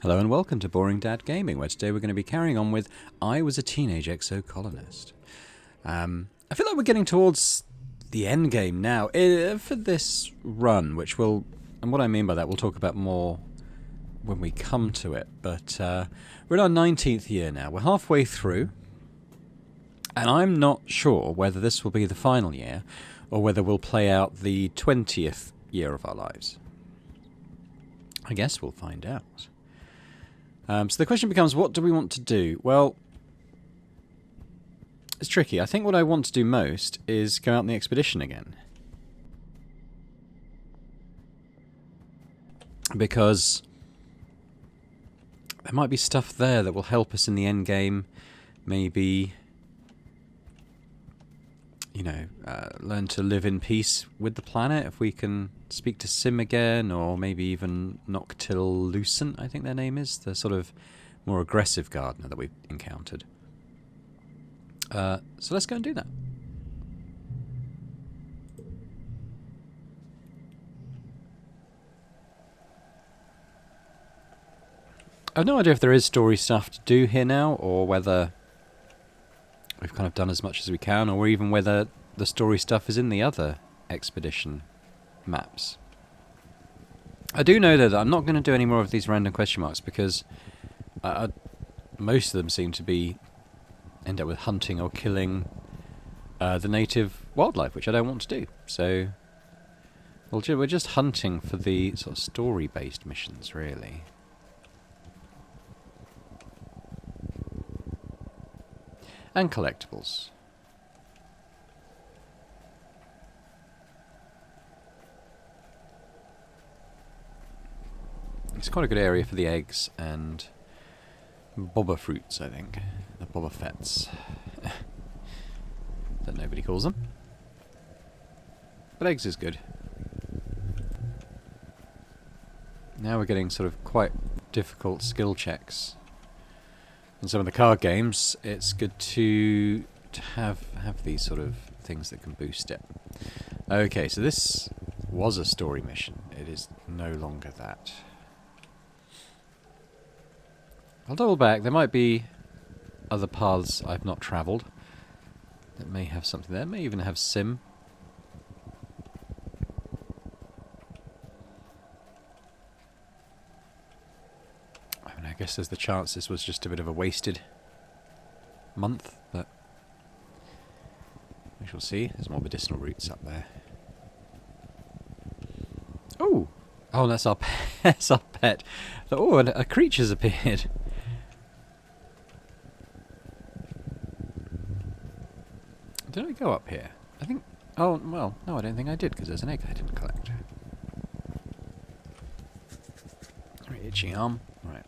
Hello and welcome to Boring Dad Gaming, where today we're going to be carrying on with I Was a Teenage Exocolonist. I feel like we're getting towards the end game now for this run, which will, and what I mean by that we'll talk about more when we come to it, but we're in our 19th year now. We're halfway through, and I'm not sure whether this will be the final year or whether we'll play out the 20th year of our lives. I guess we'll find out. So the question becomes, what do we want to do? Well, it's tricky. I think what I want to do most is go out on the expedition again. Because there might be stuff there that will help us in the end game. Maybe, you know, learn to live in peace with the planet if we can speak to Sim again, or maybe even Noctil Lucent, I think their name is, the sort of more aggressive gardener that we've encountered. So let's go and do that. I have no idea if there is story stuff to do here now, or whether we've kind of done as much as we can, or even whether the story stuff is in the other expedition maps. I do know though that I'm not going to do any more of these random question marks, because most of them seem to end up with hunting or killing the native wildlife, which I don't want to do. So we're just hunting for the sort of story-based missions, really. And collectibles. It's quite a good area for the eggs and boba fruits, I think. The boba fets. That nobody calls them. But eggs is good. Now we're getting sort of quite difficult skill checks. In some of the card games, it's good to have these sort of things that can boost it. Okay, so this was a story mission. It is no longer that. I'll double back. There might be other paths I've not travelled that may have something there. May even have Sim. I mean, I guess there's the chance this was just a bit of a wasted month, but we shall see. There's more medicinal roots up there. Oh! Oh, that's our pet. That's our pet. Oh, and a creature's appeared. Did I go up here? I think... Oh, well, no, I don't think I did, because there's an egg I didn't collect. Very itchy arm. Right.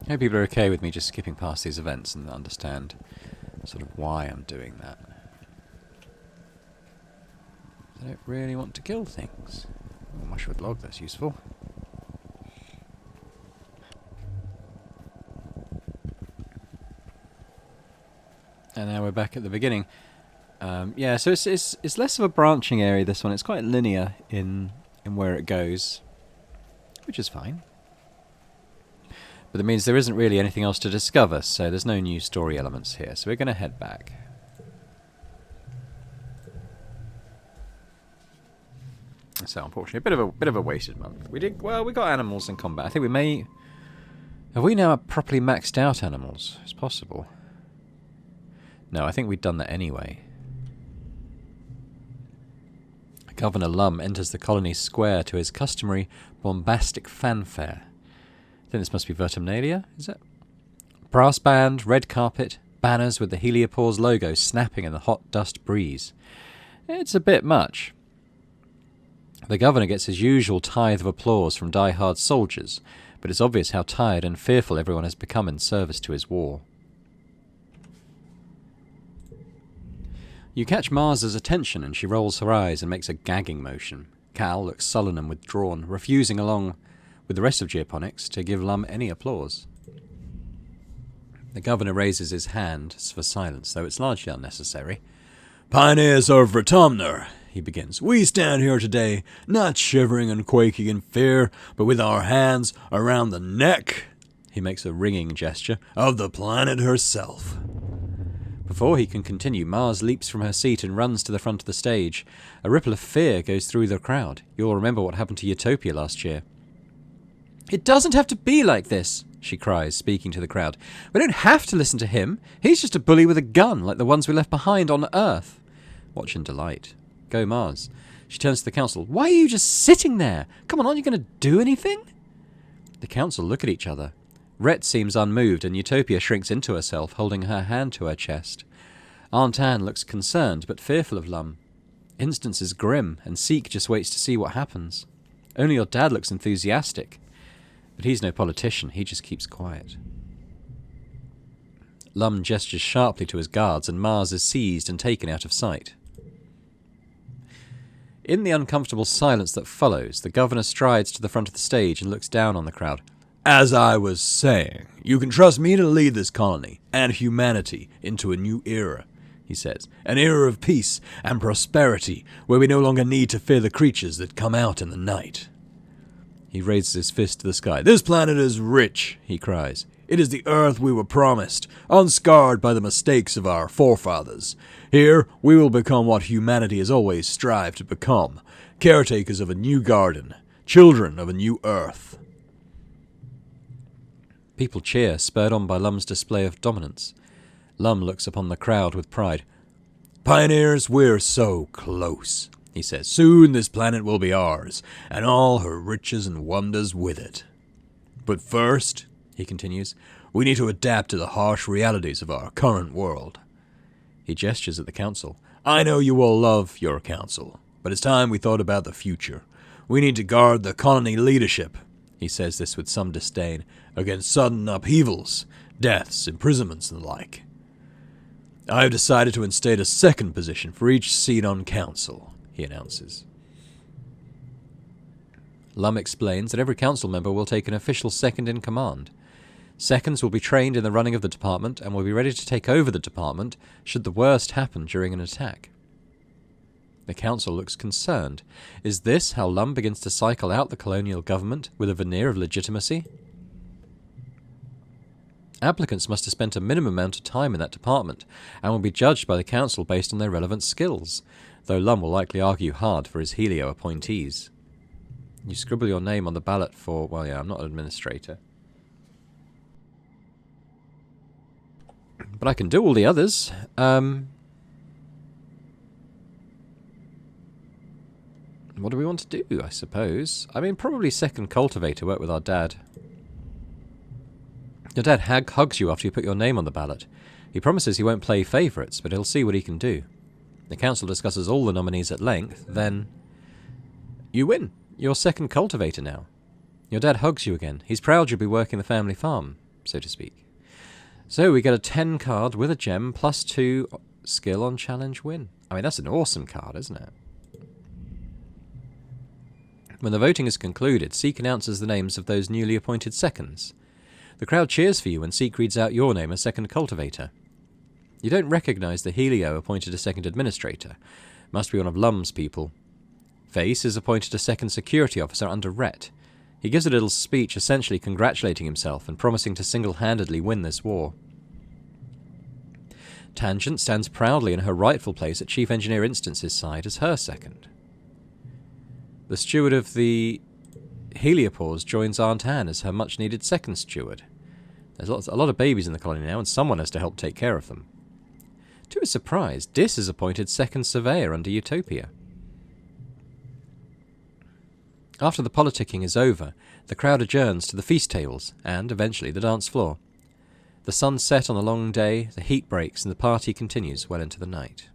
I hope people are okay with me just skipping past these events and understand sort of why I'm doing that. I don't really want to kill things. Oh, mushroom log, that's useful. And now we're back at the beginning. Yeah, so it's less of a branching area, this one. It's quite linear in where it goes, which is fine. But that means there isn't really anything else to discover, so there's no new story elements here. So we're going to head back. So unfortunately, a bit of a wasted month. We got animals in combat. I think we may... Have we now properly maxed out animals? It's possible. No, I think we'd done that anyway. Governor Lum enters the colony square to his customary bombastic fanfare. I think this must be Vertumnalia, is it? Brass band, red carpet, banners with the Heliopause logo snapping in the hot dust breeze. It's a bit much. The governor gets his usual tithe of applause from die-hard soldiers, but it's obvious how tired and fearful everyone has become in service to his war. You catch Mars's attention and she rolls her eyes and makes a gagging motion. Cal looks sullen and withdrawn, refusing along with the rest of Geoponics to give Lum any applause. The governor raises his hand for silence, though it's largely unnecessary. Pioneers of Vertumnur, he begins. We stand here today, not shivering and quaking in fear, but with our hands around the neck, he makes a ringing gesture, of the planet herself. Before he can continue, Mars leaps from her seat and runs to the front of the stage. A ripple of fear goes through the crowd. You'll remember what happened to Utopia last year. It doesn't have to be like this, she cries, speaking to the crowd. We don't have to listen to him. He's just a bully with a gun, like the ones we left behind on Earth. Watch in delight. Go Mars. She turns to the council. Why are you just sitting there? Come on, aren't you going to do anything? The council look at each other. Rhett seems unmoved, and Utopia shrinks into herself, holding her hand to her chest. Aunt Anne looks concerned, but fearful of Lum. Instance is grim, and Seek just waits to see what happens. Only your dad looks enthusiastic. But he's no politician, he just keeps quiet. Lum gestures sharply to his guards, and Mars is seized and taken out of sight. In the uncomfortable silence that follows, the governor strides to the front of the stage and looks down on the crowd. As I was saying, you can trust me to lead this colony and humanity into a new era, he says. An era of peace and prosperity where we no longer need to fear the creatures that come out in the night. He raises his fist to the sky. This planet is rich, he cries. It is the Earth we were promised, unscarred by the mistakes of our forefathers. Here we will become what humanity has always strived to become, caretakers of a new garden, children of a new Earth. People cheer, spurred on by Lum's display of dominance. Lum looks upon the crowd with pride. Pioneers, we're so close, he says. Soon this planet will be ours, and all her riches and wonders with it. But first, he continues, we need to adapt to the harsh realities of our current world. He gestures at the council. I know you all love your council, but it's time we thought about the future. We need to guard the colony leadership, he says this with some disdain, against sudden upheavals, deaths, imprisonments, and the like. I have decided to instate a second position for each seat on council, he announces. Lum explains that every council member will take an official second in command. Seconds will be trained in the running of the department and will be ready to take over the department should the worst happen during an attack. The council looks concerned. Is this how Lum begins to cycle out the colonial government with a veneer of legitimacy? Applicants must have spent a minimum amount of time in that department and will be judged by the council based on their relevant skills, though Lum will likely argue hard for his Helio appointees. You scribble your name on the ballot for... well, yeah, I'm not an administrator. But I can do all the others. What do we want to do, I suppose? I mean, probably second cultivator, work with our dad. Your dad hugs you after you put your name on the ballot. He promises he won't play favourites, but he'll see what he can do. The council discusses all the nominees at length, then... you win. You're second cultivator now. Your dad hugs you again. He's proud you'll be working the family farm, so to speak. So we get a 10 card with a gem, plus 2 skill on challenge win. I mean, that's an awesome card, isn't it? When the voting is concluded, Seek announces the names of those newly appointed seconds. The crowd cheers for you when Seek reads out your name as second cultivator. You don't recognise the Helio appointed a second administrator. Must be one of Lum's people. Face is appointed a second security officer under Rhett. He gives a little speech essentially congratulating himself and promising to single-handedly win this war. Tangent stands proudly in her rightful place at Chief Engineer Instance's side as her second. The steward of the Heliopause joins Aunt Anne as her much-needed second steward. There's a lot of babies in the colony now, and someone has to help take care of them. To his surprise, Dis is appointed second surveyor under Utopia. After the politicking is over, the crowd adjourns to the feast tables, and, eventually, the dance floor. The sun set on a long day, the heat breaks, and the party continues well into the night.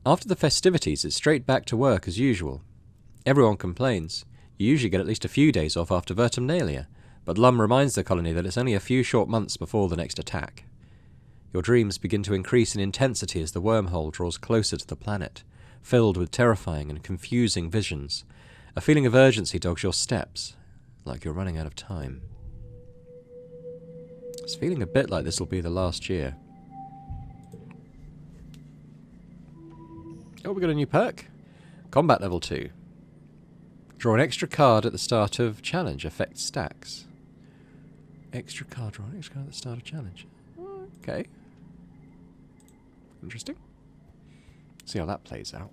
After the festivities, it's straight back to work as usual. Everyone complains. You usually get at least a few days off after Vertumnalia, but Lum reminds the colony that it's only a few short months before the next attack. Your dreams begin to increase in intensity as the wormhole draws closer to the planet, filled with terrifying and confusing visions. A feeling of urgency dogs your steps, like you're running out of time. It's feeling a bit like this will be the last year. Oh, we got a new perk. Combat level 2. Draw an extra card at the start of challenge. Affects stacks. Extra card. Draw an extra card at the start of challenge. Okay. Interesting. See how that plays out.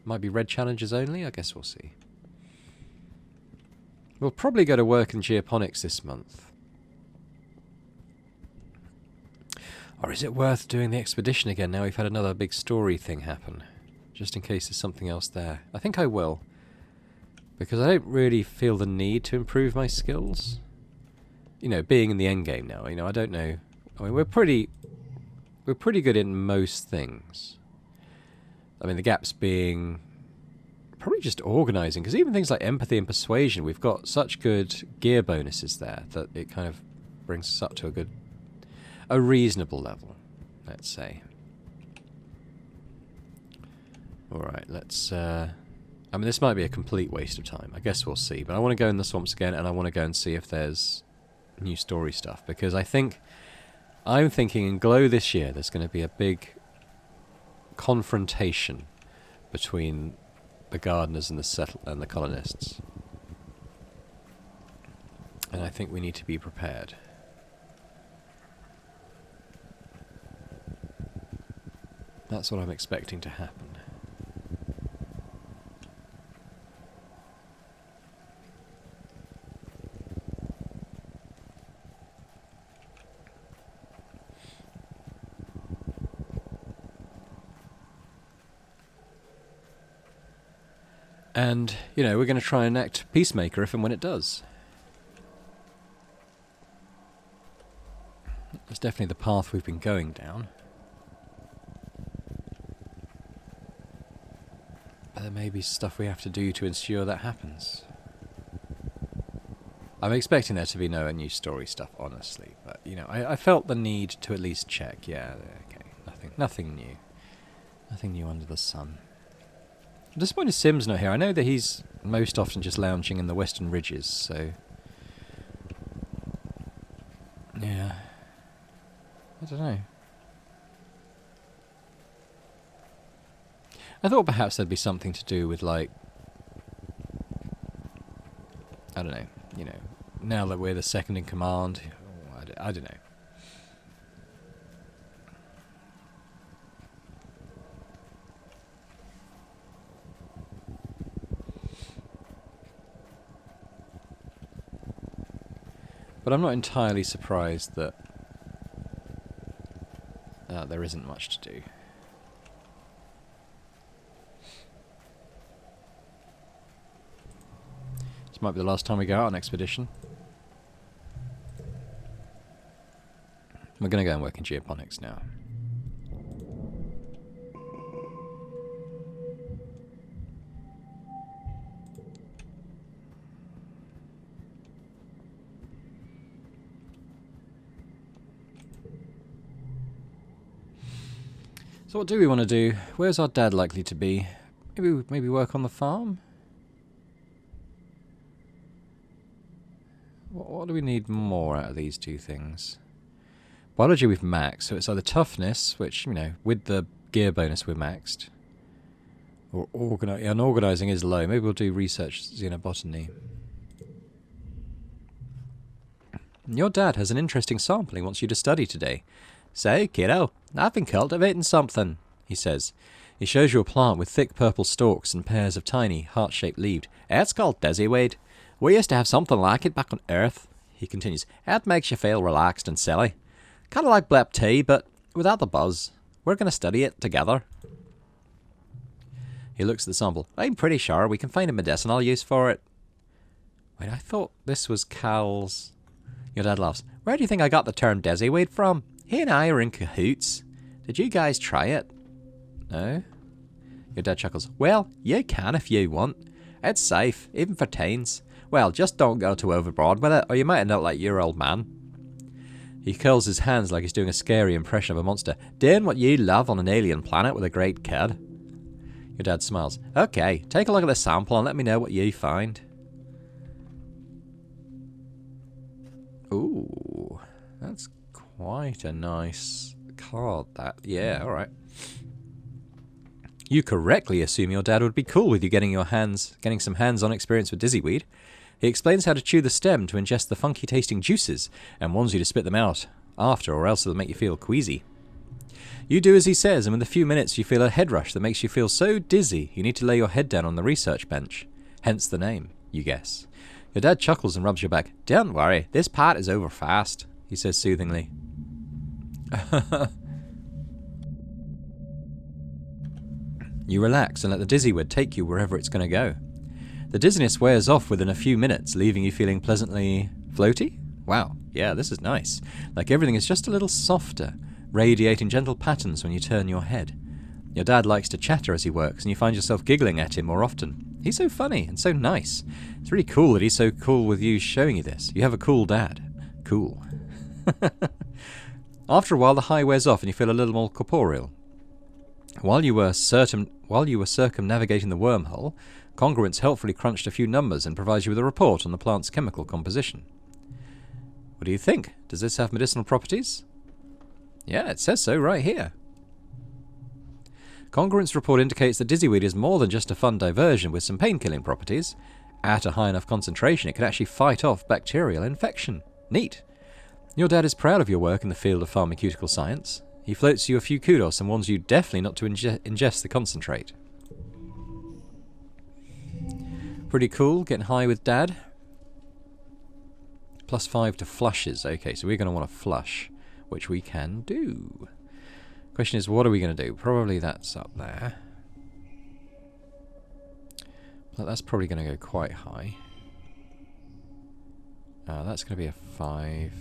Might be red challenges only. I guess we'll see. We'll probably go to work in geoponics this month. Or is it worth doing the expedition again now we've had another big story thing happen? Just in case there's something else there. I think I will. Because I don't really feel the need to improve my skills. You know, being in the endgame now, you know, I don't know. I mean, we're pretty good in most things. I mean, the gaps being probably just organising, because even things like empathy and persuasion, we've got such good gear bonuses there that it kind of brings us up to a reasonable level, let's say. Alright, let's... I mean, this might be a complete waste of time. I guess we'll see. But I want to go in the swamps again, and I want to go and see if there's new story stuff. Because I'm thinking in Glow this year, there's going to be a big confrontation between the gardeners and the colonists. And I think we need to be prepared. That's what I'm expecting to happen. And, you know, we're going to try and act peacemaker if and when it does. That's definitely the path we've been going down. But there may be stuff we have to do to ensure that happens. I'm expecting there to be no new story stuff, honestly. But, you know, I felt the need to at least check. Yeah, okay, nothing new. Nothing new under the sun. I'm disappointed Sim's not here. I know that he's most often just lounging in the Western Ridges, so... yeah. I don't know. I thought perhaps there'd be something to do with, like... I don't know, you know, now that we're the second in command... I don't know. But I'm not entirely surprised that there isn't much to do. This might be the last time we go out on expedition. We're going to go and work in geoponics now. So what do we want to do? Where's our dad likely to be? Maybe work on the farm? What do we need more out of these two things? Biology we've maxed, so it's either toughness, which, you know, with the gear bonus we're maxed, or organising is low. Maybe we'll do research xenobotany. Your dad has an interesting sample he wants you to study today. Say, kiddo, I've been cultivating something, he says. He shows you a plant with thick purple stalks and pairs of tiny, heart-shaped leaves. It's called Desiweed. We used to have something like it back on Earth, he continues. It makes you feel relaxed and silly. Kind of like blep tea, but without the buzz. We're going to study it together. He looks at the sample. I'm pretty sure we can find a medicinal use for it. Wait, I thought this was Cal's... Your dad laughs. Where do you think I got the term Desiweed from? He and I are in cahoots. Did you guys try it? No? Your dad chuckles. Well, you can if you want. It's safe, even for teens. Well, just don't go too overboard with it, or you might end up like your old man. He curls his hands like he's doing a scary impression of a monster. Doing what you love on an alien planet with a great kid. Your dad smiles. Okay, take a look at the sample and let me know what you find. Ooh, that's quite a nice card, that. Yeah, alright. You correctly assume your dad would be cool with you getting some hands-on experience with dizzyweed. He explains how to chew the stem to ingest the funky-tasting juices and warns you to spit them out after, or else it'll make you feel queasy. You do as he says, and within a few minutes you feel a head rush that makes you feel so dizzy you need to lay your head down on the research bench. Hence the name, you guess. Your dad chuckles and rubs your back. Don't worry, this part is over fast, he says soothingly. You relax and let the dizzyweed take you wherever it's going to go. The dizziness wears off within a few minutes, leaving you feeling pleasantly floaty? Wow, yeah, this is nice. Like everything is just a little softer, radiating gentle patterns when you turn your head. Your dad likes to chatter as he works, and you find yourself giggling at him more often. He's so funny and so nice. It's really cool that he's so cool with you showing you this. You have a cool dad. Cool. After a while, the high wears off and you feel a little more corporeal. While you were circumnavigating the wormhole, Congruence helpfully crunched a few numbers and provides you with a report on the plant's chemical composition. What do you think? Does this have medicinal properties? Yeah, it says so right here. Congruence report indicates that dizzyweed is more than just a fun diversion with some pain-killing properties. At a high enough concentration, it can actually fight off bacterial infection. Neat. Your dad is proud of your work in the field of pharmaceutical science. He floats you a few kudos and warns you definitely not to ingest the concentrate. Pretty cool, getting high with Dad. +5 to flushes. Okay, so we're going to want to flush, which we can do. Question is, what are we going to do? Probably that's up there. But that's probably going to go quite high. That's going to be a 5.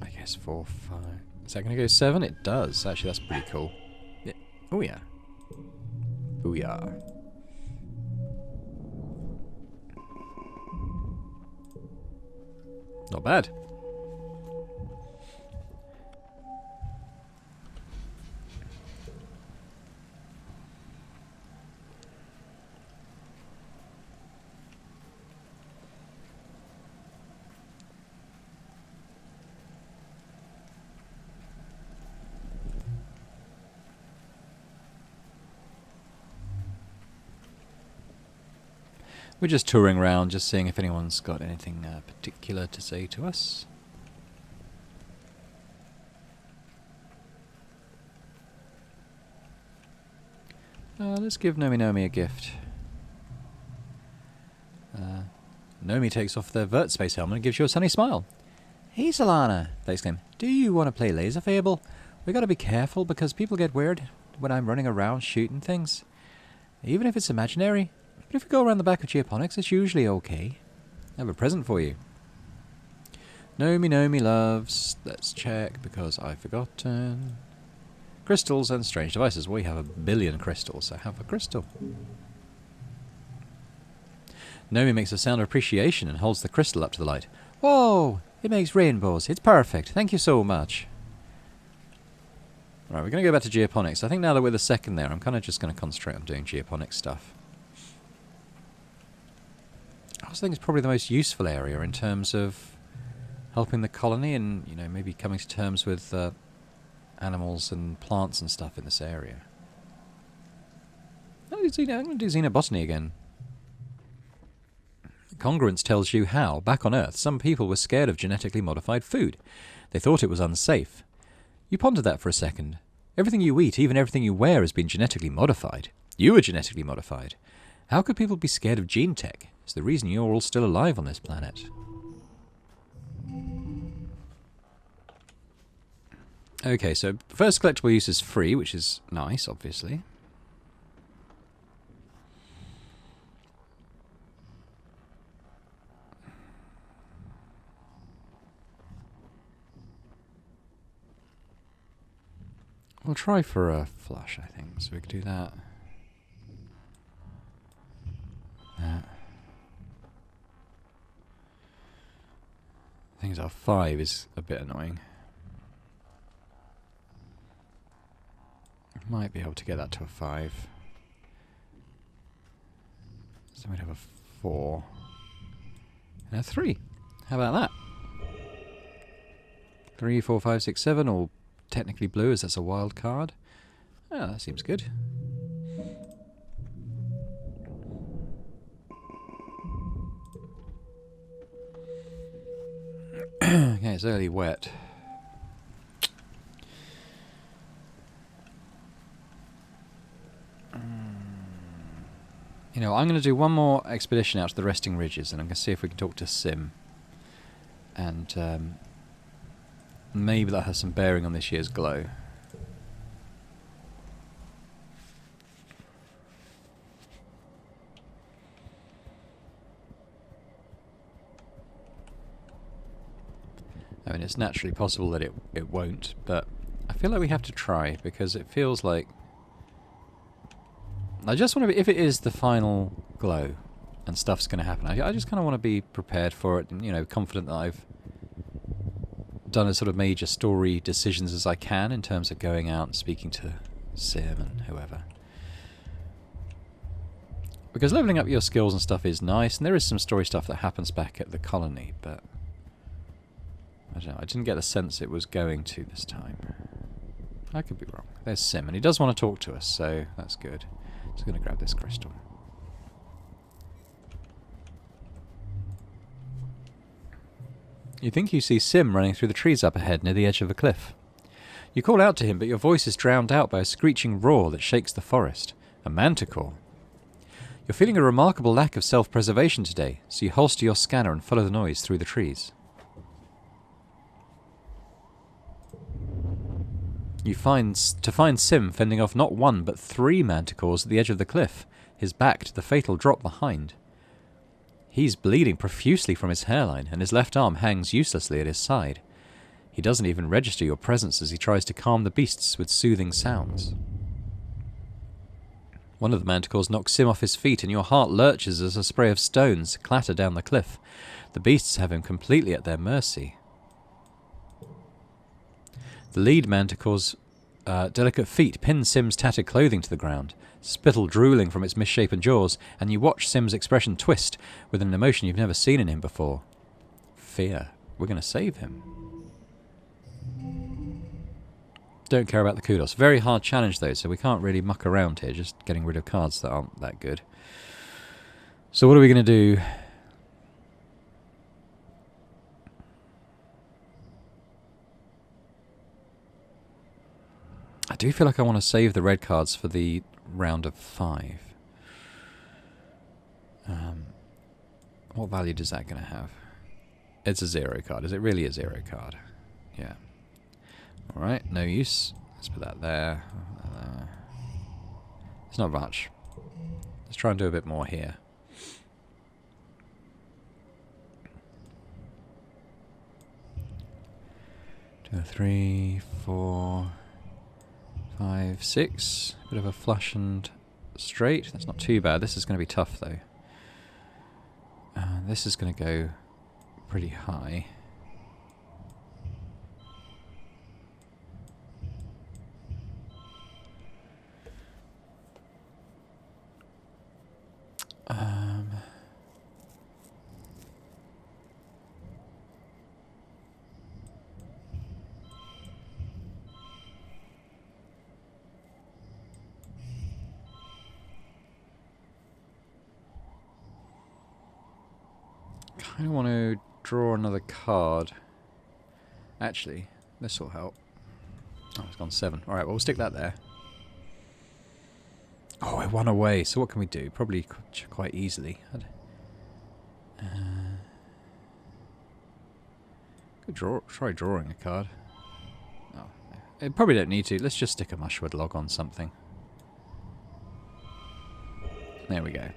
I guess 4, 5. Is that going to go 7? It does. Actually, that's pretty cool. Yeah. Oh, yeah. Booyah. Not bad. We're just touring around, just seeing if anyone's got anything particular to say to us. Let's give Nomi a gift. Nomi takes off the vert space helmet and gives you a sunny smile. Hey Solana, they exclaim. Do you want to play Laser Fable? We gotta be careful because people get weird when I'm running around shooting things. Even if it's imaginary. But if we go around the back of Geoponics, it's usually okay. I have a present for you. Nomi loves. Let's check because I've forgotten. Crystals and strange devices. We have 1 billion crystals, so have a crystal. Nomi makes a sound of appreciation and holds the crystal up to the light. Whoa! It makes rainbows. It's perfect. Thank you so much. Right, we're going to go back to Geoponics. I think now that we're the second there, I'm kind of just going to concentrate on doing Geoponics stuff. I also think it's probably the most useful area in terms of helping the colony and, you know, maybe coming to terms with animals and plants and stuff in this area. I'm going to do xenobotany again. Congruence tells you how, back on Earth, some people were scared of genetically modified food. They thought it was unsafe. You ponder that for a second. Everything you eat, even everything you wear, has been genetically modified. You were genetically modified. How could people be scared of gene tech? It's the reason you're all still alive on this planet. Okay, so first collectible use is free, which is nice, obviously. We'll try for a flush, I think, so we could do that. Things are 5 is a bit annoying. Might be able to get that to a 5. So we'd have a 4 and a 3. How about that? 3, 4, 5, 6, 7 all technically blue as that's a wild card. Oh, that seems good. Okay, it's early wet. You know, I'm going to do one more expedition out to the resting ridges, and I'm going to see if we can talk to Sim. And maybe that has some bearing on this year's glow. I mean, it's naturally possible that it won't, but I feel like we have to try, because it feels like... I just want to be... If it is the final glow, and stuff's going to happen, I just kind of want to be prepared for it, and, you know, confident that I've done as sort of major story decisions as I can, in terms of going out and speaking to Sim and whoever. Because leveling up your skills and stuff is nice, and there is some story stuff that happens back at the colony, but... I don't know, I didn't get the sense it was going to this time. I could be wrong. There's Sim, and he does want to talk to us, so that's good. Just going to grab this crystal. You think you see Sim running through the trees up ahead near the edge of a cliff. You call out to him, but your voice is drowned out by a screeching roar that shakes the forest. A manticore. You're feeling a remarkable lack of self-preservation today, so you holster your scanner and follow the noise through the trees. You find Sim fending off not one but 3 manticores at the edge of the cliff, his back to the fatal drop behind. He's bleeding profusely from his hairline, and his left arm hangs uselessly at his side. He doesn't even register your presence as he tries to calm the beasts with soothing sounds. One of the manticores knocks Sim off his feet, and your heart lurches as a spray of stones clatter down the cliff. The beasts have him completely at their mercy. The lead manticore's delicate feet pin Sim's tattered clothing to the ground, spittle drooling from its misshapen jaws, and you watch Sim's expression twist with an emotion you've never seen in him before. Fear. We're going to save him. Don't care about the kudos. Very hard challenge though, so we can't really muck around here, just getting rid of cards that aren't that good. So what are we going to do? I do feel like I want to save the red cards for the round of 5. What value does that going to have? It's a 0 card. Is it really a 0 card? Yeah. Alright, no use. Let's put that there. It's not much. Let's try and do a bit more here. Two, 3, 4... 5, 6. Bit of a flush and straight. That's not too bad. This is going to be tough though. This is going to go pretty high. I don't want to draw another card. Actually, this will help. Oh, it's gone 7. Alright, well, we'll stick that there. Oh, I won away. So what can we do? Probably quite easily. Could try drawing a card. Oh, probably don't need to. Let's just stick a mushwood log on something. There we go.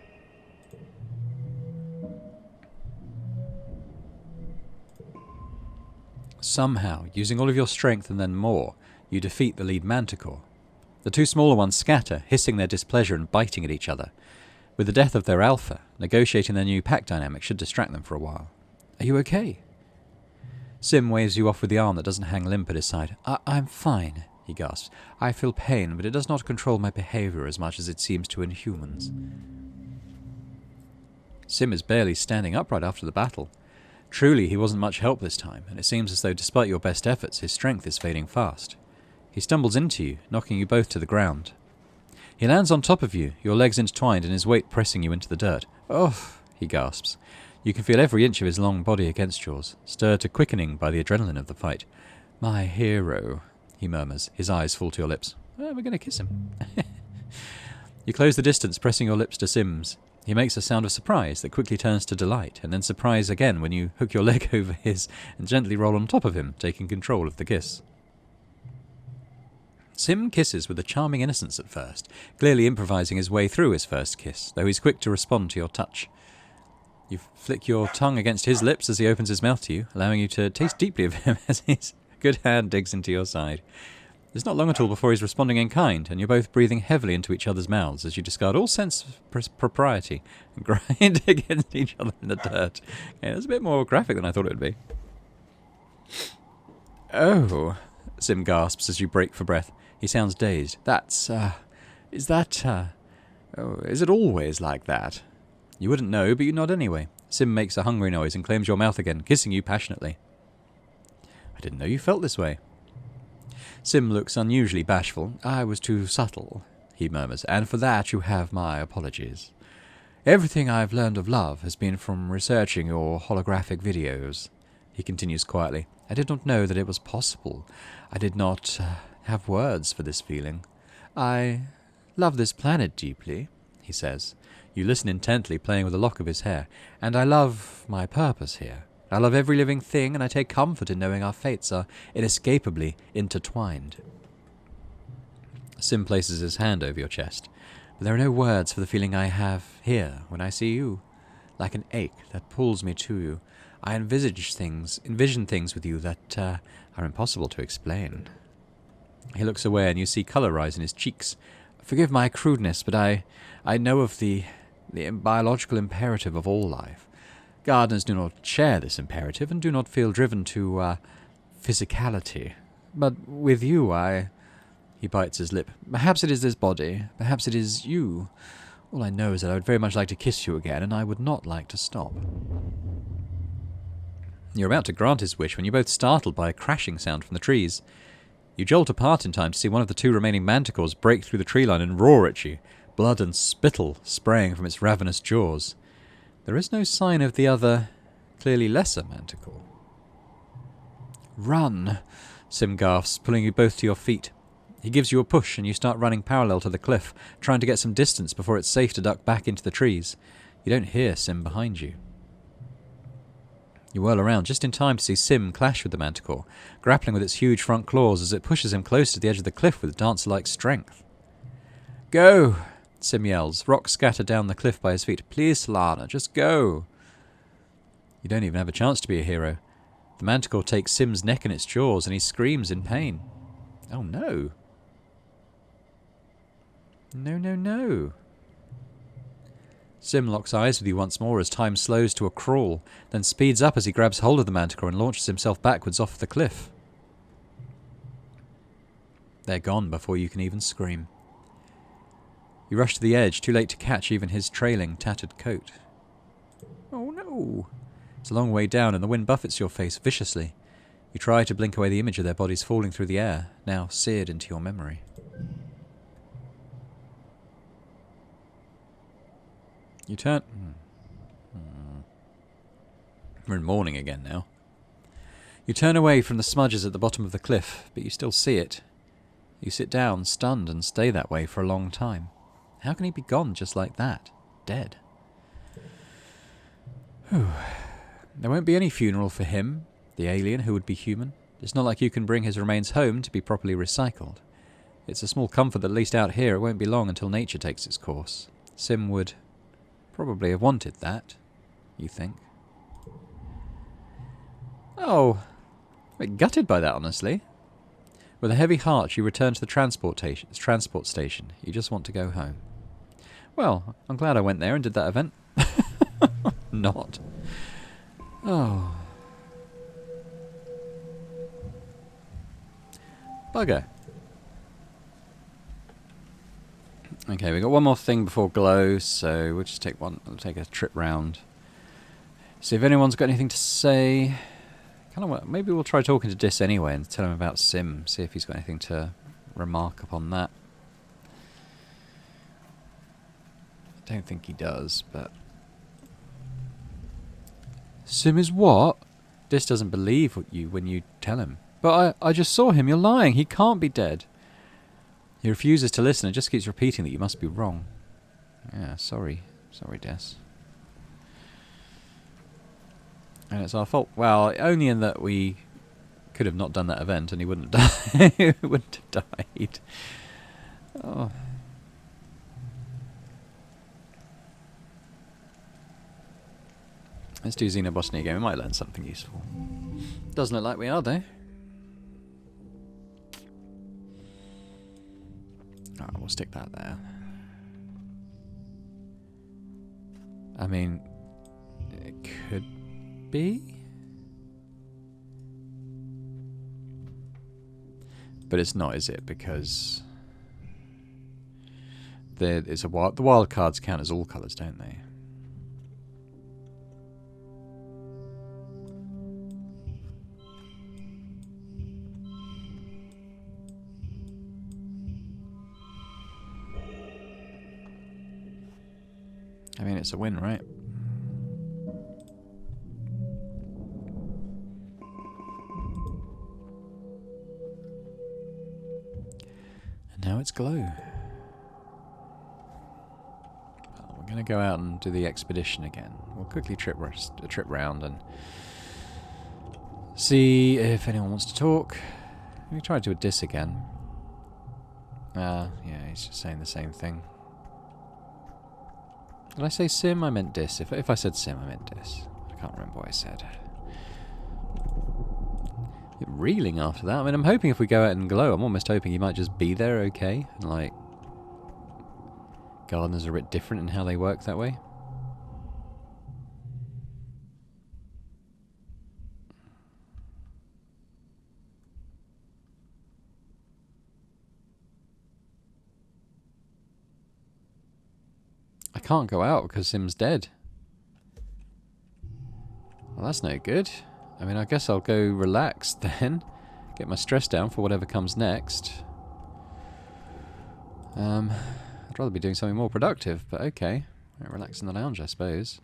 Somehow, using all of your strength and then more, you defeat the lead manticore. The 2 smaller ones scatter, hissing their displeasure and biting at each other. With the death of their alpha, negotiating their new pack dynamic should distract them for a while. Are you okay? Sim waves you off with the arm that doesn't hang limp at his side. I'm fine, he gasps. I feel pain, but it does not control my behavior as much as it seems to in humans. Sim is barely standing upright after the battle. Truly, he wasn't much help this time, and it seems as though despite your best efforts, his strength is fading fast. He stumbles into you, knocking you both to the ground. He lands on top of you, your legs intertwined and his weight pressing you into the dirt. "Oh," he gasps. You can feel every inch of his long body against yours, stirred to quickening by the adrenaline of the fight. "My hero," he murmurs, his eyes full to your lips. "Oh, we're going to kiss him." You close the distance, pressing your lips to Sim's. He makes a sound of surprise that quickly turns to delight, and then surprise again when you hook your leg over his and gently roll on top of him, taking control of the kiss. Sim kisses with a charming innocence at first, clearly improvising his way through his first kiss, though he's quick to respond to your touch. You flick your tongue against his lips as he opens his mouth to you, allowing you to taste deeply of him as his good hand digs into your side. It's not long at all before he's responding in kind, and you're both breathing heavily into each other's mouths as you discard all sense of propriety and grind against each other in the dirt. Yeah, that's a bit more graphic than I thought it would be. "Oh," Sim gasps as you break for breath. He sounds dazed. Is it always like that?" You wouldn't know, but you nod anyway. Sim makes a hungry noise and claims your mouth again, kissing you passionately. "I didn't know you felt this way." Sim looks unusually bashful. "I was too subtle," he murmurs, "and for that you have my apologies. Everything I've learned of love has been from researching your holographic videos." He continues quietly. "I did not know that it was possible. I did not have words for this feeling. I love this planet deeply," he says. You listen intently, playing with a lock of his hair. "And I love my purpose here. I love every living thing, and I take comfort in knowing our fates are inescapably intertwined." Sim places his hand over your chest. "But there are no words for the feeling I have here when I see you. Like an ache that pulls me to you. I envision things with you that are impossible to explain." He looks away, and you see colour rise in his cheeks. "Forgive my crudeness, but I know of the biological imperative of all life. Gardeners do not share this imperative and do not feel driven to physicality. But with you, He bites his lip. "Perhaps it is this body. Perhaps it is you. All I know is that I would very much like to kiss you again, and I would not like to stop." You're about to grant his wish when you're both startled by a crashing sound from the trees. You jolt apart in time to see one of the two remaining manticores break through the tree line and roar at you, blood and spittle spraying from its ravenous jaws. There is no sign of the other, clearly lesser manticore. "Run," Sim gasps, pulling you both to your feet. He gives you a push and you start running parallel to the cliff, trying to get some distance before it's safe to duck back into the trees. You don't hear Sim behind you. You whirl around just in time to see Sim clash with the manticore, grappling with its huge front claws as it pushes him close to the edge of the cliff with dancer-like strength. "Go!" Sim yells, rocks scatter down the cliff by his feet. "Please, Solana, just go!" You don't even have a chance to be a hero. The manticore takes Sim's neck in its jaws and he screams in pain. Oh no. No, no, no. Sim locks eyes with you once more as time slows to a crawl, then speeds up as he grabs hold of the manticore and launches himself backwards off the cliff. They're gone before you can even scream. You rush to the edge, too late to catch even his trailing, tattered coat. Oh no! It's a long way down and the wind buffets your face viciously. You try to blink away the image of their bodies falling through the air, now seared into your memory. You turn... We're in morning again now. You turn away from the smudges at the bottom of the cliff, but you still see it. You sit down, stunned, and stay that way for a long time. How can he be gone just like that? Dead? Whew. There won't be any funeral for him, the alien who would be human. It's not like you can bring his remains home to be properly recycled. It's a small comfort that at least out here it won't be long until nature takes its course. Sim would probably have wanted that, you think. Oh, a bit gutted by that, honestly. With a heavy heart, you return to the transport station. You just want to go home. Well, I'm glad I went there and did that event. Not. Oh. Bugger. Okay, we've got one more thing before Glow, so we'll just take a trip round. See if anyone's got anything to say. Maybe we'll try talking to Dis anyway and tell him about Sim, see if he's got anything to remark upon that. I don't think he does, but... Sim is what? Dis doesn't believe you when you tell him. But I just saw him. You're lying. He can't be dead. He refuses to listen and just keeps repeating that you must be wrong. Yeah, sorry. Sorry, Des. And it's our fault. Well, only in that we could have not done that event and he wouldn't have died. He wouldn't have died. Oh. Let's do Xenobotany again. We might learn something useful. Doesn't look like we are, though. Alright, we'll stick that there. I mean, it could be. But it's not, is it? Because the wild cards count as all colours, don't they? I mean, it's a win, right? And now it's glow. Well, we're going to go out and do the expedition again. We'll quickly trip round and see if anyone wants to talk. We try to do a Dis again. Yeah, he's just saying the same thing. Did I say Sim? I meant Dis. If I said Sim, I meant Dis. I can't remember what I said. Reeling after that. I mean, I'm hoping if we go out and glow, I'm almost hoping he might just be there okay. And, like, gardeners are a bit different in how they work that way. I can't go out because Sim's dead. Well, that's no good. I mean, I guess I'll go relax then. Get my stress down for whatever comes next. I'd rather be doing something more productive, but okay. Relax in the lounge, I suppose.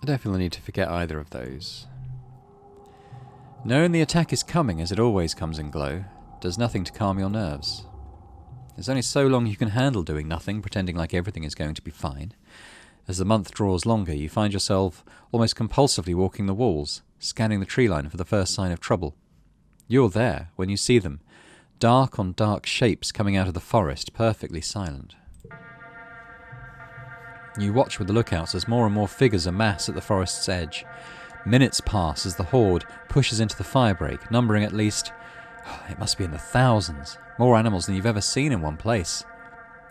I don't feel the need to forget either of those. Knowing the attack is coming, as it always comes in glow, does nothing to calm your nerves. There's only so long you can handle doing nothing, pretending like everything is going to be fine. As the month draws longer, you find yourself almost compulsively walking the walls, scanning the tree line for the first sign of trouble. You're there when you see them, dark on dark shapes coming out of the forest, perfectly silent. You watch with the lookouts as more and more figures amass at the forest's edge. Minutes pass as the horde pushes into the firebreak, numbering at least, it must be in the thousands, more animals than you've ever seen in one place.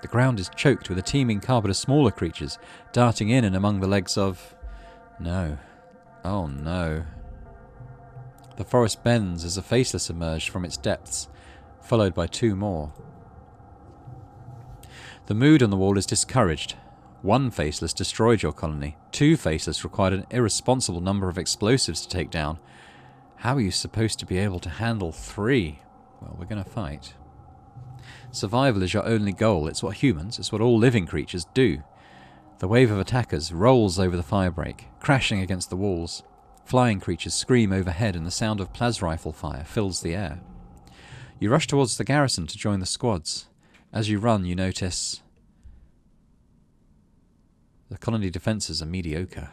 The ground is choked with a teeming carpet of smaller creatures, darting in and among the legs of... No. Oh no. The forest bends as a faceless emerged from its depths, followed by two more. The mood on the wall is discouraged. One faceless destroyed your colony. Two faceless required an irresponsible number of explosives to take down. How are you supposed to be able to handle three? Well, we're going to fight. Survival is your only goal. It's what humans, it's what all living creatures do. The wave of attackers rolls over the firebreak, crashing against the walls. Flying creatures scream overhead and the sound of plas rifle fire fills the air. You rush towards the garrison to join the squads. As you run, you notice... the colony defences are mediocre.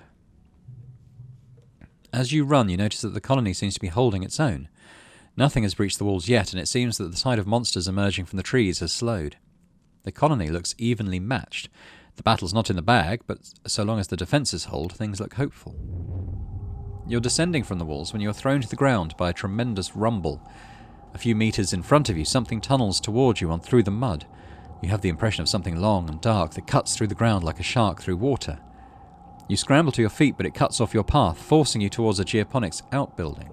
As you run, you notice that the colony seems to be holding its own. Nothing has breached the walls yet, and it seems that the tide of monsters emerging from the trees has slowed. The colony looks evenly matched. The battle's not in the bag, but so long as the defences hold, things look hopeful. You're descending from the walls when you're thrown to the ground by a tremendous rumble. A few metres in front of you, something tunnels towards you on through the mud. You have the impression of something long and dark that cuts through the ground like a shark through water. You scramble to your feet, but it cuts off your path, forcing you towards a geoponics outbuilding.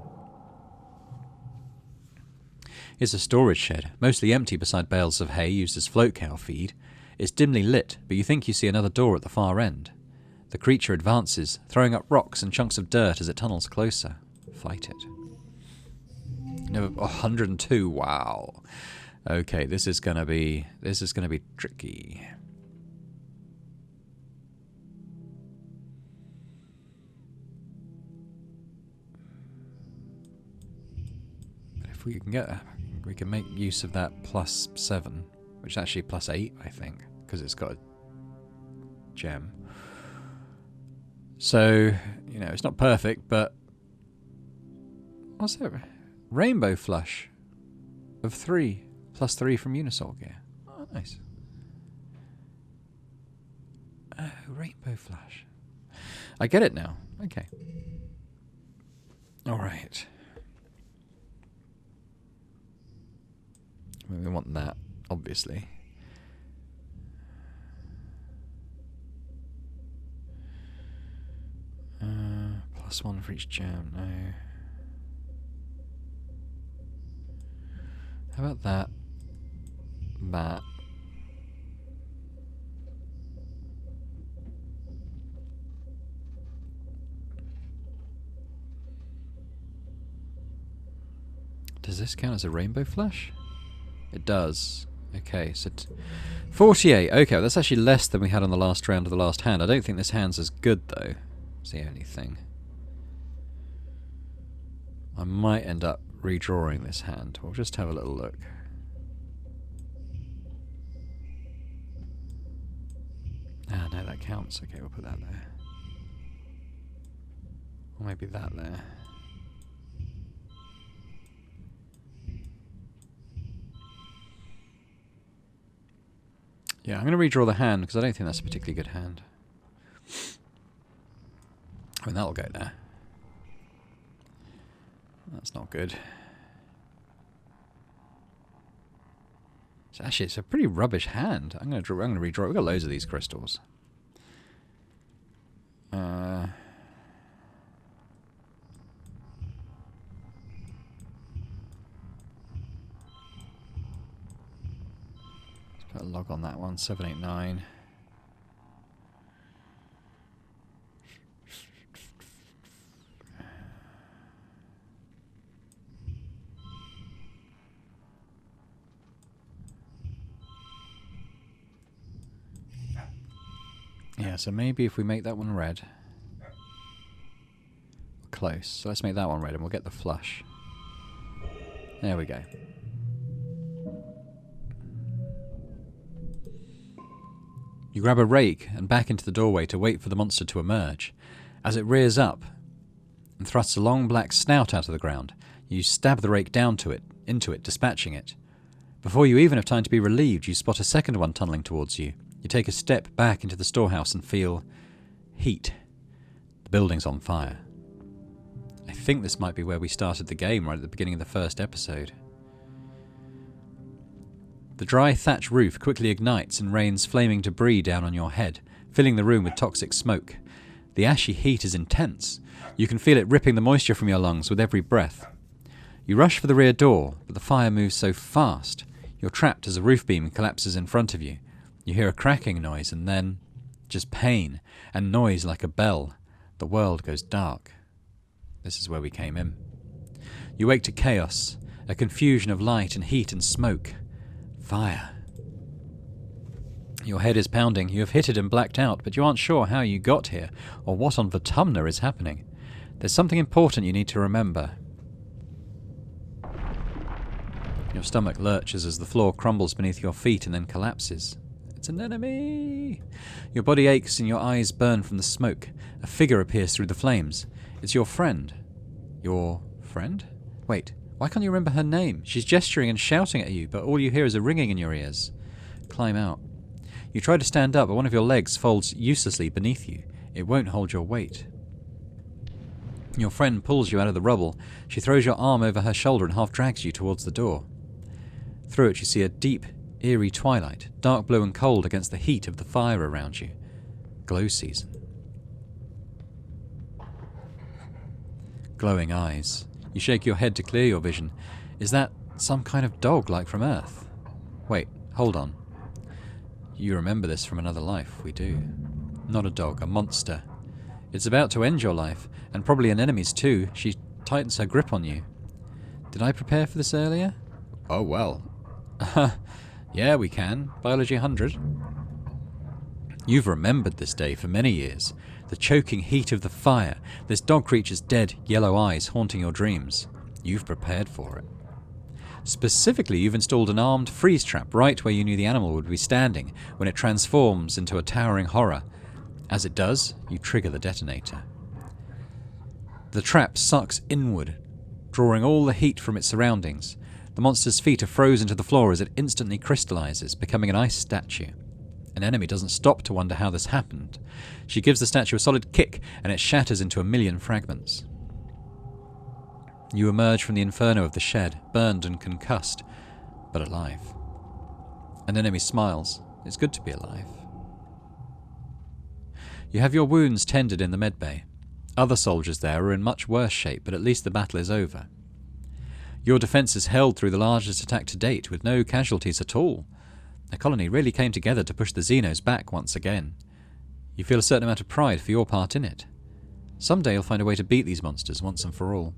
It's a storage shed, mostly empty beside bales of hay used as float cow feed. It's dimly lit, but you think you see another door at the far end. The creature advances, throwing up rocks and chunks of dirt as it tunnels closer. Fight it. Never 102. Wow. Okay, this is gonna be tricky. But if we can make use of that +7, which is actually +8, I think, because it's got a gem. So, you know, it's not perfect, but what's it? Rainbow flush of 3, +3 from Unisol gear. Oh, nice. Oh, rainbow flush. I get it now. Okay. All right. We want that, obviously. +1 for each gem. No. How about that? That. Does this count as a rainbow flash? It does. Okay, so 48. Okay, well, that's actually less than we had on the last round of the last hand. I don't think this hand's as good, though. It's the only thing. I might end up redrawing this hand. We'll just have a little look. Ah, no, that counts. Okay, we'll put that there. Or maybe that there. Yeah, I'm going to redraw the hand because I don't think that's a particularly good hand. I mean, that'll go there. That's not good. So actually, it's a pretty rubbish hand. I'm going to redraw it. We've got loads of these crystals. Let's put a log on that one. 789. Yeah, so maybe if we make that one red. Close. So let's make that one red and we'll get the flush. There we go. You grab a rake and back into the doorway to wait for the monster to emerge. As it rears up and thrusts a long black snout out of the ground, you stab the rake into it, dispatching it. Before you even have time to be relieved, you spot a second one tunneling towards you. You take a step back into the storehouse and feel heat. The building's on fire. I think this might be where we started the game, right at the beginning of the first episode. The dry thatch roof quickly ignites and rains flaming debris down on your head, filling the room with toxic smoke. The ashy heat is intense. You can feel it ripping the moisture from your lungs with every breath. You rush for the rear door, but the fire moves so fast, you're trapped as a roof beam collapses in front of you. You hear a cracking noise and then just pain and noise like a bell. The world goes dark. This is where we came in. You wake to chaos, a confusion of light and heat and smoke. Fire. Your head is pounding. You have hit it and blacked out, but you aren't sure how you got here or what on Vertumna is happening. There's something important you need to remember. Your stomach lurches as the floor crumbles beneath your feet and then collapses. It's an enemy! Your body aches and your eyes burn from the smoke. A figure appears through the flames. It's your friend. Your friend? Wait, why can't you remember her name? She's gesturing and shouting at you, but all you hear is a ringing in your ears. Climb out. You try to stand up, but one of your legs folds uselessly beneath you. It won't hold your weight. Your friend pulls you out of the rubble. She throws your arm over her shoulder and half drags you towards the door. Through it you see a deep, eerie twilight, dark blue and cold against the heat of the fire around you. Glow season. Glowing eyes. You shake your head to clear your vision. Is that some kind of dog like from Earth? Wait, hold on. You remember this from another life, we do. Not a dog, a monster. It's about to end your life, and probably an enemy's too. She tightens her grip on you. Did I prepare for this earlier? Oh, well. Yeah, we can. Biology 100. You've remembered this day for many years. The choking heat of the fire, this dog creature's dead yellow eyes haunting your dreams. You've prepared for it. Specifically, you've installed an armed freeze trap right where you knew the animal would be standing when it transforms into a towering horror. As it does, you trigger the detonator. The trap sucks inward, drawing all the heat from its surroundings. The monster's feet are frozen to the floor as it instantly crystallizes, becoming an ice statue. An enemy doesn't stop to wonder how this happened. She gives the statue a solid kick, and it shatters into a million fragments. You emerge from the inferno of the shed, burned and concussed, but alive. An enemy smiles. It's good to be alive. You have your wounds tended in the medbay. Other soldiers there are in much worse shape, but at least the battle is over. Your defences held through the largest attack to date, with no casualties at all. The colony really came together to push the Xenos back once again. You feel a certain amount of pride for your part in it. Someday you'll find a way to beat these monsters once and for all.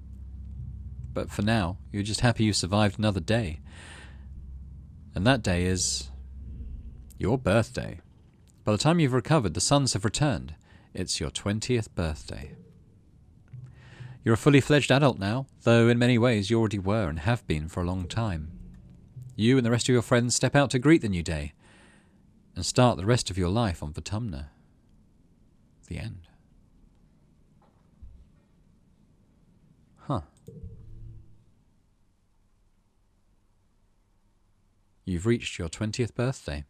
But for now, you're just happy you survived another day. And that day is your birthday. By the time you've recovered, the suns have returned. It's your 20th birthday. You're a fully fledged adult now, though in many ways you already were and have been for a long time. You and the rest of your friends step out to greet the new day and start the rest of your life on Vertumna. The end. Huh. You've reached your 20th birthday.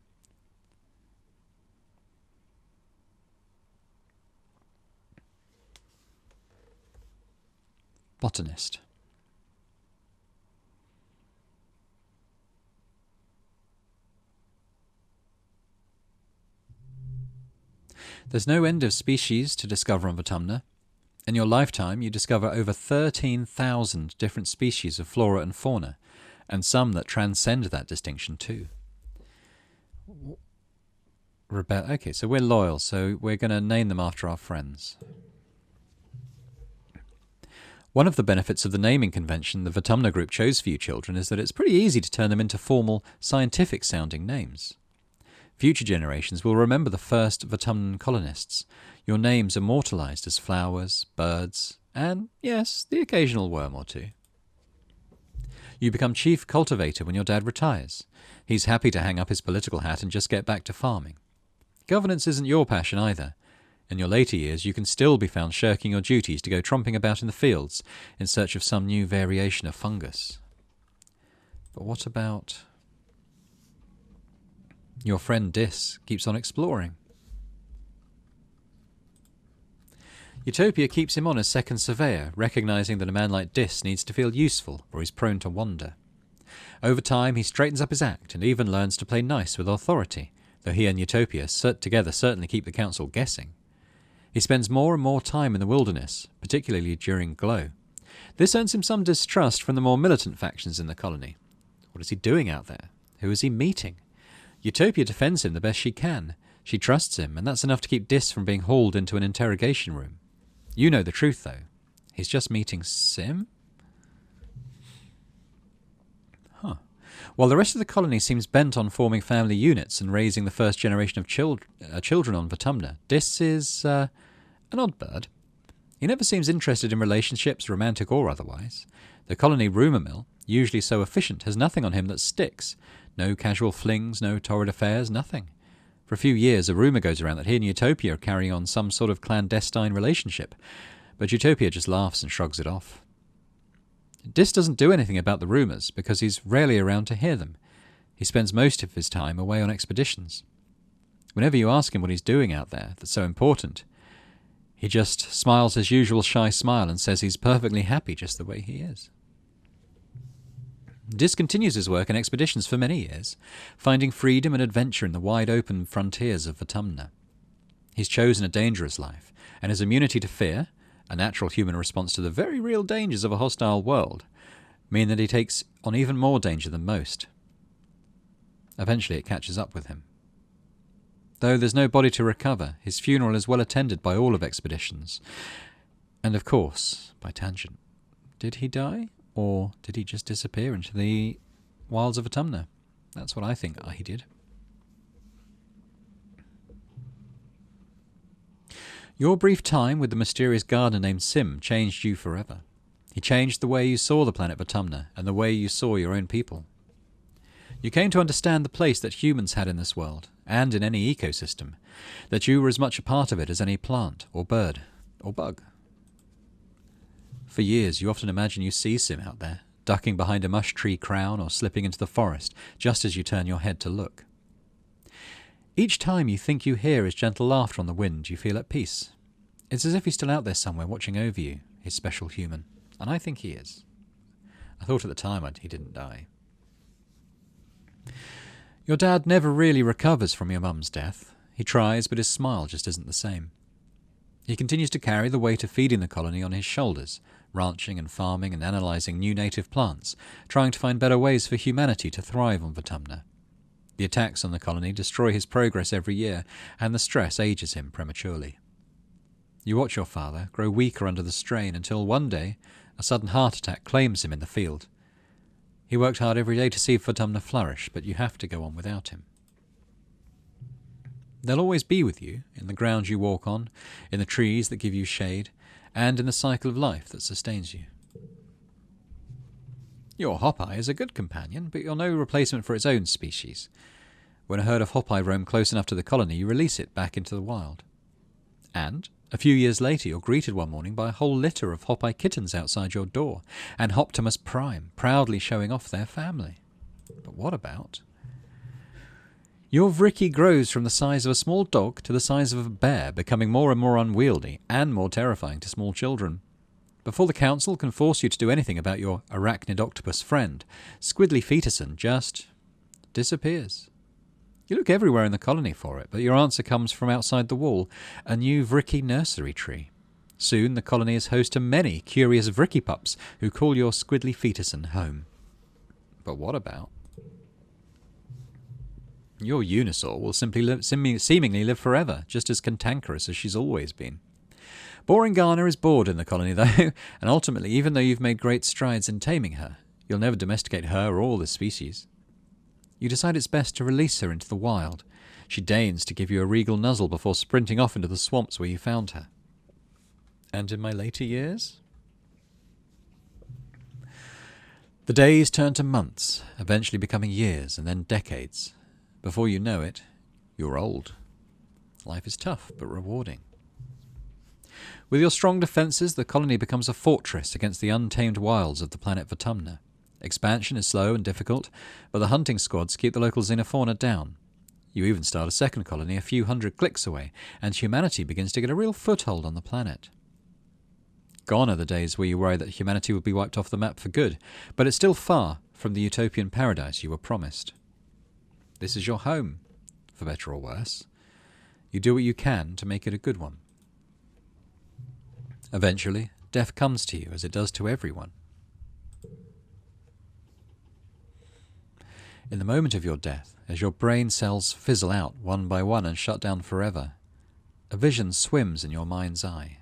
Botanist. There's no end of species to discover on Vertumna. In your lifetime, you discover over 13,000 different species of flora and fauna, and some that transcend that distinction too. Okay, so we're loyal, so we're going to name them after our friends. One of the benefits of the naming convention the Vertumna group chose for you children is that it's pretty easy to turn them into formal, scientific-sounding names. Future generations will remember the first Vertumnan colonists, your names immortalized as flowers, birds, and, yes, the occasional worm or two. You become chief cultivator when your dad retires. He's happy to hang up his political hat and just get back to farming. Governance isn't your passion either. In your later years, you can still be found shirking your duties to go tromping about in the fields in search of some new variation of fungus. But what about... Your friend Dis keeps on exploring. Utopia keeps him on as second surveyor, recognizing that a man like Dis needs to feel useful or he's prone to wander. Over time, he straightens up his act and even learns to play nice with authority, though he and Utopia together certainly keep the council guessing. He spends more and more time in the wilderness, particularly during Glow. This earns him some distrust from the more militant factions in the colony. What is he doing out there? Who is he meeting? Utopia defends him the best she can. She trusts him, and that's enough to keep Dis from being hauled into an interrogation room. You know the truth, though. He's just meeting Sim? Huh. While the rest of the colony seems bent on forming family units and raising the first generation of children on Vertumna, Dis is an odd bird. He never seems interested in relationships, romantic or otherwise. The colony rumour mill, usually so efficient, has nothing on him that sticks. No casual flings, no torrid affairs, nothing. For a few years, a rumour goes around that he and Utopia are carrying on some sort of clandestine relationship, but Utopia just laughs and shrugs it off. Dis doesn't do anything about the rumours because he's rarely around to hear them. He spends most of his time away on expeditions. Whenever you ask him what he's doing out there that's so important, he just smiles his usual shy smile and says he's perfectly happy just the way he is. Dis continues his work in expeditions for many years, finding freedom and adventure in the wide-open frontiers of Vertumna. He's chosen a dangerous life, and his immunity to fear, a natural human response to the very real dangers of a hostile world, mean that he takes on even more danger than most. Eventually it catches up with him. Though there's no body to recover, his funeral is well attended by all of expeditions. And of course, by tangent, did he die? Or did he just disappear into the wilds of Autumna? That's what I think he did. Your brief time with the mysterious gardener named Sim changed you forever. He changed the way you saw the planet Autumna and the way you saw your own people. You came to understand the place that humans had in this world, and in any ecosystem, that you were as much a part of it as any plant, or bird, or bug. For years, you often imagine you see Sim out there, ducking behind a mush tree crown or slipping into the forest, just as you turn your head to look. Each time you think you hear his gentle laughter on the wind, you feel at peace. It's as if he's still out there somewhere watching over you, his special human. And I think he is. I thought at the time he didn't die. Your dad never really recovers from your mum's death. He tries, but his smile just isn't the same. He continues to carry the weight of feeding the colony on his shoulders, ranching and farming and analysing new native plants, trying to find better ways for humanity to thrive on Autumna. The attacks on the colony destroy his progress every year, and the stress ages him prematurely. You watch your father grow weaker under the strain until one day a sudden heart attack claims him in the field. He worked hard every day to see Autumna flourish, but you have to go on without him. They'll always be with you, in the ground you walk on, in the trees that give you shade, and in the cycle of life that sustains you. Your Hopeye is a good companion, but you're no replacement for its own species. When a herd of Hopeye roam close enough to the colony, you release it back into the wild. And a few years later, you're greeted one morning by a whole litter of Hopeye kittens outside your door, and Hoptimus Prime, proudly showing off their family. But what about? Your Vricky grows from the size of a small dog to the size of a bear, becoming more and more unwieldy and more terrifying to small children. Before the council can force you to do anything about your arachnid octopus friend, Squidly Fetuson just disappears. You look everywhere in the colony for it, but your answer comes from outside the wall, a new Vricky nursery tree. Soon the colony is host to many curious Vricky pups who call your Squidly Fetuson home. But what about? Your Unisaur will seemingly live forever, just as cantankerous as she's always been. Boring Ghana is bored in the colony, though, and ultimately, even though you've made great strides in taming her, you'll never domesticate her or all the species. You decide it's best to release her into the wild. She deigns to give you a regal nuzzle before sprinting off into the swamps where you found her. And in my later years? The days turn to months, eventually becoming years and then decades. Before you know it, you're old. Life is tough, but rewarding. With your strong defences, the colony becomes a fortress against the untamed wilds of the planet Autumna. Expansion is slow and difficult, but the hunting squads keep the local xenofauna down. You even start a second colony a few hundred clicks away, and humanity begins to get a real foothold on the planet. Gone are the days where you worry that humanity would be wiped off the map for good, but it's still far from the utopian paradise you were promised. This is your home, for better or worse. You do what you can to make it a good one. Eventually, death comes to you, as it does to everyone. In the moment of your death, as your brain cells fizzle out one by one and shut down forever, a vision swims in your mind's eye.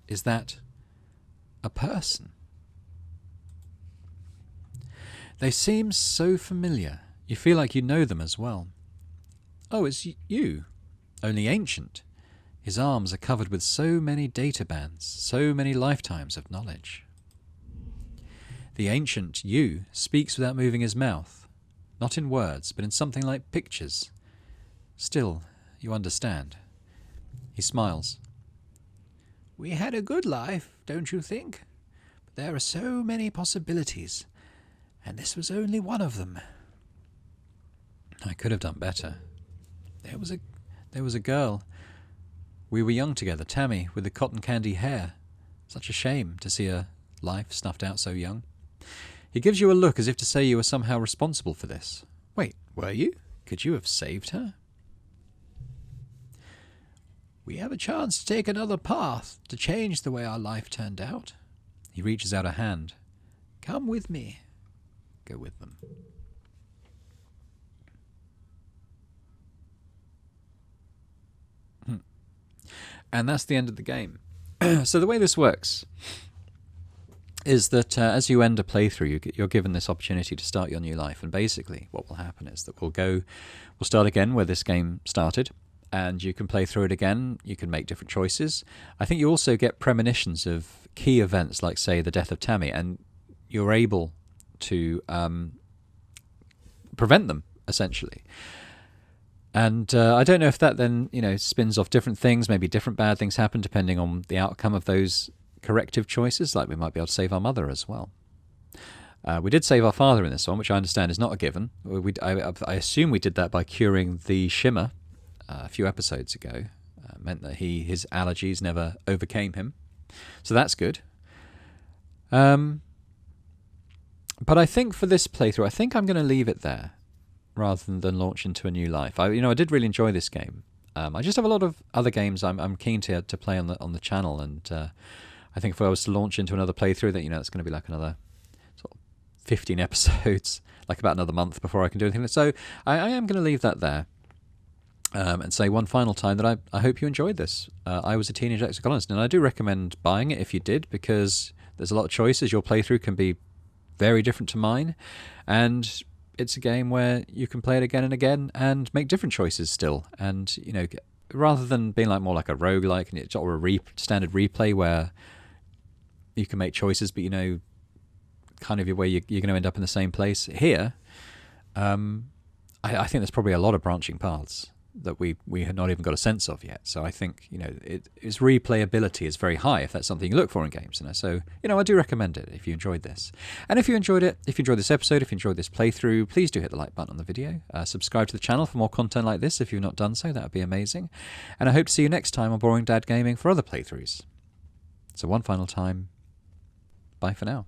Is that a person? They seem so familiar. You feel like you know them as well. Oh, it's you, only ancient. His arms are covered with so many data bands, so many lifetimes of knowledge. The ancient you speaks without moving his mouth, not in words, but in something like pictures. Still, you understand. He smiles. We had a good life, don't you think? But there are so many possibilities, and this was only one of them. I could have done better. There was a girl. We were young together, Tammy, with the cotton candy hair. Such a shame to see her life snuffed out so young. He gives you a look as if to say you were somehow responsible for this. Wait, were you? Could you have saved her? We have a chance to take another path, to change the way our life turned out. He reaches out a hand. Come with me. Go with them. And that's the end of the game. So the way this works, is that as you end a playthrough, you're given this opportunity to start your new life. And basically what will happen is that we'll start again where this game started, and you can play through it again. You can make different choices. I think you also get premonitions of key events, like, say, the death of Tammy, and you're able to prevent them, essentially. And I don't know if that then, spins off different things. Maybe different bad things happen depending on the outcome of those corrective choices. Like, we might be able to save our mother as well. We did save our father in this one, which I understand is not a given. I assume we did that by curing the shimmer a few episodes ago. Meant that his allergies never overcame him. So that's good. But I think for this playthrough, I think I'm going to leave it there rather than launch into a new life. I did really enjoy this game. I just have a lot of other games I'm keen to play on the channel, and I think if I was to launch into another playthrough, that it's going to be like another sort of 15 episodes, like about another month before I can do anything. So I am going to leave that there. And say one final time that I hope you enjoyed this. I was a teenage exocolonist, and I do recommend buying it if you did, because there's a lot of choices. Your playthrough can be very different to mine, and it's a game where you can play it again and again and make different choices still. And rather than being more like a roguelike or a standard replay where you can make choices, but kind of where you're going to end up in the same place. Here, I think there's probably a lot of branching paths that we had not even got a sense of yet. So I think its replayability is very high if that's something you look for in games. So I do recommend it if you enjoyed this. And if you enjoyed this episode, if you enjoyed this playthrough, please do hit the like button on the video. Subscribe to the channel for more content like this if you've not done so. That would be amazing. And I hope to see you next time on Boring Dad Gaming for other playthroughs. So one final time, bye for now.